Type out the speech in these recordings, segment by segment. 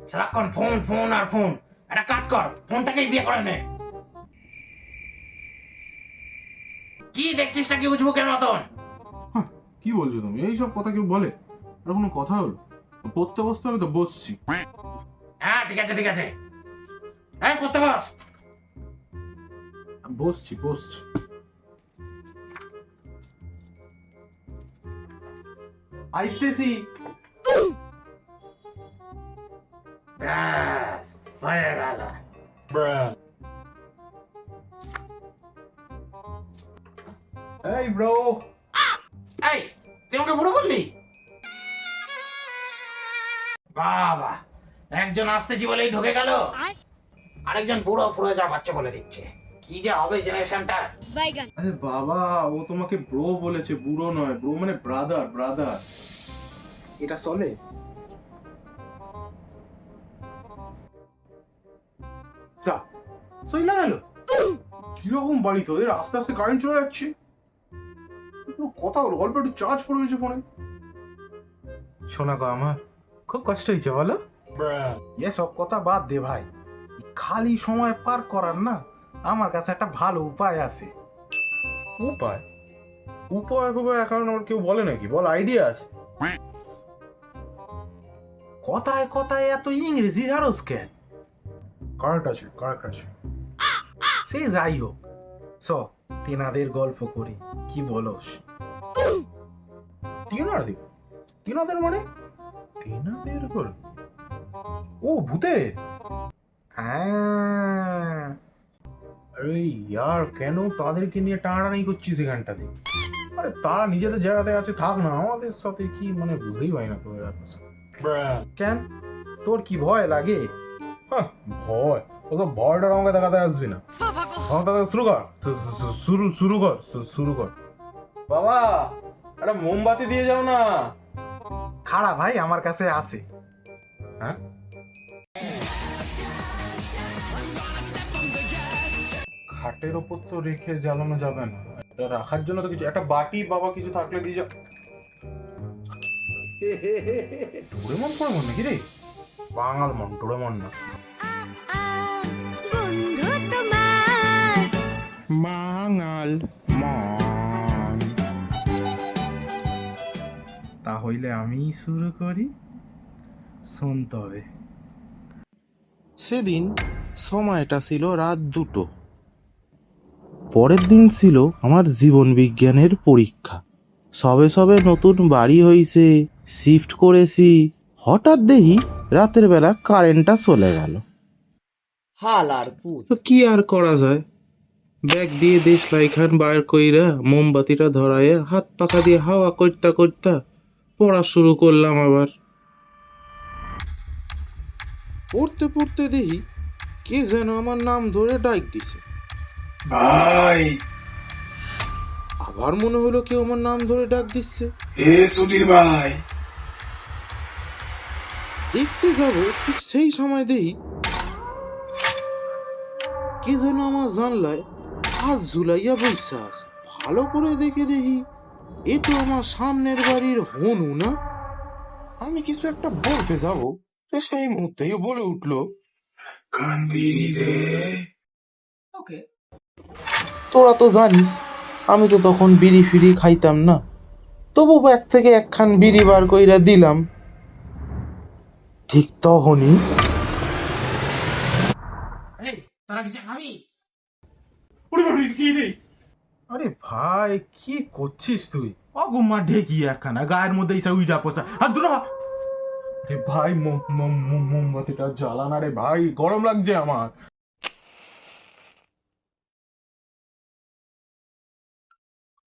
সারাক্ষণ phone phone আর phone. একটা কাজ কর, ফোনটাকেই বিয়ে করে নে। কি দেখছিস না কি উজবুকের মতন? হ্যাঁ, কি বলছো তুমি? এইসব কথা কেউ বলে? আর কোনো কথা হলো? পড়তে বসতে হবে তো, বসছি। হ্যাঁ ঠিক আছে ঠিক আছে, হ্যাঁ করতে বস। বসছি বসছি। আইসতেছি। ব্যাস হয়ে গেল। এই ব্রো। এই তুই আমাকে বুড়ো বললি? বাবা, একজন আসতেছি বলেই ঢুকে গেল, আরেকজন বুড়ো ফুড়ো যা বাচ্চা বলে দিচ্ছে। কি যে হবে জেনারেশনটা। আরে বাবা, ও তোমাকে ব্রো বলেছে, বুড়ো নয়। ব্রো মানে ব্রাদার, ব্রাদার। এটা চলে? যা, চলে গেল। কিরকম বাড়ি তোদের? আস্তে আস্তে কারেন্ট চলে যাচ্ছে। পুরো কথা হলো, অল্প একটু চার্জ পড়ে গেছে ফোনে। শোনা গো আমার, খুব কষ্ট হয়েছে বলো? এসব কথা বাদ দে ভাই, খালি সময় পার করার না আমার কাছে একটা ভালো উপায় আছে। উপায়? উপায় উপায় এখন আমার কেউ বলে নাকি? বল, আইডিয়া আছে। কথায় কথায় এত ইংরেজি জানোস কেন? কারেক্ট আছে, কারেক্ট আছে। সে যাই হোক, চ তেনাদের গল্প করি, কি বলস? টিনাদের? টিনাদের মানে? টিনাদের গল্প? ও ভূতের? হ্যাঁ। আরে ইয়ার, কেন তাদেরকে নিয়ে টানাটানি করছিস এখানটাতে? আরে তারা নিজেদের জায়গাতে আছে, থাক না, আমাদের সাথে কি মানে বুঝতেই পারি না তোর। কেন, তোর কি ভয় লাগে? হ্যাঁ, ভয়? ওসব ভয়টা আমাকে দেখাতে আসবি না। শুরু কর, শুরু কর। বাবা, একটা মোমবাতি দিয়ে যাও না। খাড়া ভাই, আমার কাছে আছে। হ্যাঁ, খাটের ওপর তো রেখে জ্বালানো যাবে না, এটা রাখার জন্য তো কিছু একটা বাটি বাবা কিছু থাকলে দিয়ে যাও। ডোরেমন ফোরেমন নাকি রে? বাঙাল মন, ডোরেমন না। বন্ধু তোমার বাঙাল মন। তাহলে আমি শুরু করি, শোন তবে। সেদিন সময়টা ছিল রাত 2টো। পরের দিন ছিল আমার জীবন বিজ্ঞানের পরীক্ষা। সবে সবে নতুন বাড়ি হইছে, শিফট করেছি। হঠাৎ দেখি রাতের বেলা কারেন্টটা চলে গেল। তো কি আর করা যায়, ব্যাগ দিয়ে দেশলাই খান বার কইরা মোমবাতিটা ধরাইয়া হাত পাখা দিয়ে হাওয়া করতা করতা পড়া শুরু করলাম আবার। পড়তে পড়তে দেখি কে যেন আমার নাম ধরে ডাক দিছে। ভাই, আবার মনে হলো কেউ আমার নাম ধরে ডাক দিচ্ছে। এ সুধীর ভাই। দেখতে যাব, ঠিক সেই সময় দেখি কে যেন আমার জানলায় হাত ঝুলাইয়া বসে আছে। ভালো করে দেখে দেখি এ তো আমার সামনের বাড়ির হনু না। আমি কিছু একটা বলতে যাব, তো সেই মুহূর্তেই ও বলে উঠলো, কান বিড়ি দে। ওকে। তোরা তো জানিস আমি তো তখন বিড়ি ফিড়ি খাইতাম না, তবু ব্যাগ থেকে একখান বিড়ি বার কইরা দিলাম। ঠিক তখনই এই তোরা কিছু খাবি? কি রে? আরে ভাই, কি করছিস তুই? অগুম্মা ঢেকি একখানা গায়ের মধ্যে এসে উইডা পচা। আর দূর হ। আরে ভাই, মোমবাতিটা জ্বালা না রে ভাই, গরম লাগছে আমার।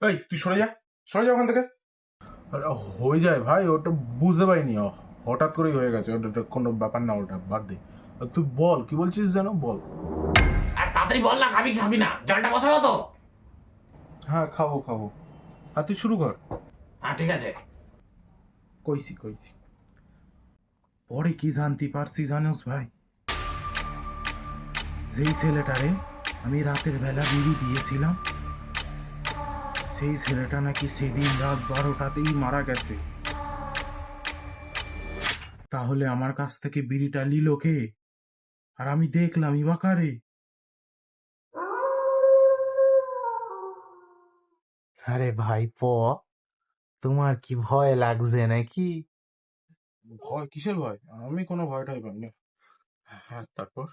এই তুই সরে যা, সরে যা ওখান থেকে। আরে হয়ে যায় ভাই, ওটা বুঝতে পারিনি, হঠাৎ করেই হয়ে গেছে, ওটা কোনো ব্যাপার না, ওটা বাদ দে। আর তুই বল, কি বলছিস যেন, বল। আর তাড়াতাড়ি বল না, খাবি খাবি না, জলটা বসাবো তো। হ্যাঁ, খাবো খাবো। আর তুই শুরু কর। হ্যাঁ ঠিক আছে। কইছি কইছি। পরে কি জানতে পারছি জানোস ভাই? যেই ছেলেটারে আমি রাতের বেলা বিড়ি দিয়েছিলাম, সেই ছেলেটা নাকি সেদিন রাত 12টাতেই মারা গেছে। তাহলে আমার কাছ থেকে বিড়িটা নিল কে? আর আমি দেখলাম ইবাকারে। আরে ভাইপ, তোমার কি ভয় লাগছে নাকি? ভয় কিসের ভয়? আমি কোনো ভয়টাই পাই না। হ্যাঁ, তারপর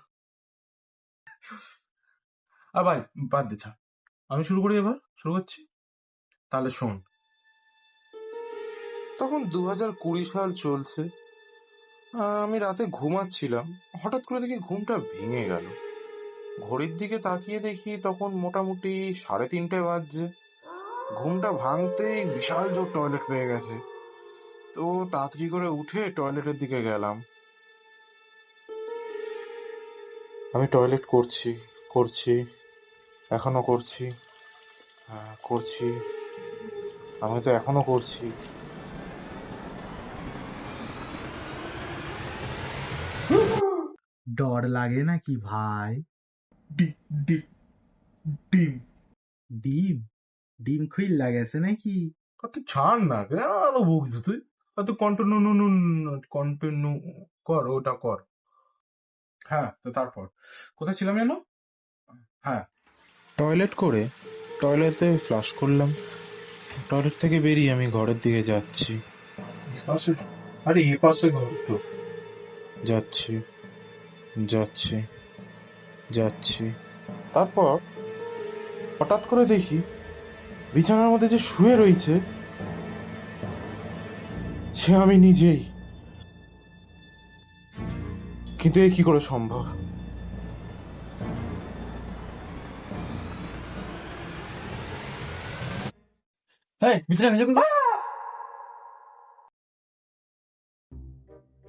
আর ভাই বাদ দে, ছাড়। আমি শুরু করি, এবার শুরু করছি। তাহলে শোন। তখন 2020 সাল চলছে। আমি রাতে ঘুমাচ্ছিলাম, হঠাৎ করে দেখি ঘুমটা ভেঙে গেল। ঘড়ির দিকে তাকিয়ে দেখি তখন মোটামুটি 3:30 বাজছে। ঘুমটা ভাঙতেই বিশাল জোর টয়লেট পেয়ে গেছে, তো তাড়াতাড়ি করে উঠে টয়লেটের দিকে গেলাম। আমি টয়লেট করছি করছি এখনো করছি, হ্যাঁ করছি, আমি তো এখনো করছি। ডর লাগে নাকি ভাই? ডিম ডিম ডিম ডিম ডিম খুইল লাগেছে নাকি? কত ছাড় না, কেন বকছিস তুই? অত কন্টিনিউ কন্টিনিউ কর, ওটা কর। হ্যাঁ, তো তারপর কোথায় ছিলাম যেন? হ্যাঁ, টয়লেট করে টয়লেটে ফ্লাশ করলাম। টয়লেট থেকে বেরিয়ে আমি ঘরের দিকে যাচ্ছি আরে এ পাশে ঘর তো। যাচ্ছি যাচ্ছি যাচ্ছি তারপর হঠাৎ করে দেখি বিছানার মধ্যে যে শুয়ে রয়েছে সে আমি নিজেই। কিন্তু এ কি করে সম্ভব?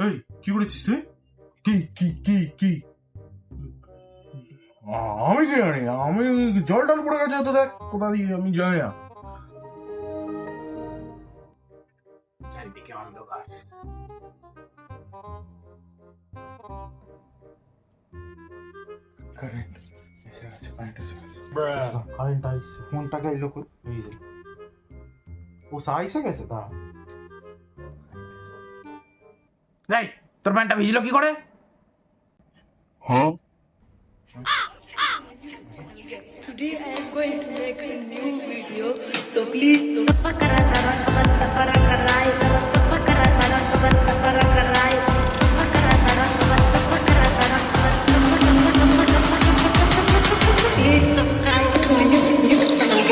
এই কি করেছিস তুই? কি কি কি কি? আমি কি জানি? আমি জল টল পড়ে গেছে তো, দেখ কোথা দিয়ে, আমি জানি না। চারিদিকে অন্ধকার। কারেন্ট এসে গেছে, কারেন্ট এসে গেছে। কারেন্ট আইসে, ফোনটাকে এলো কই? এই যে ও সাইসে গেছে তা। যাই, তোর প্যান্টটা ভিজলো কি করে? Today I am going to make a new video, so please subscribe to my YouTube channel.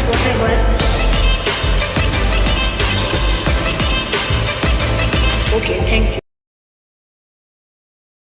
Whatever. Okay, thank you.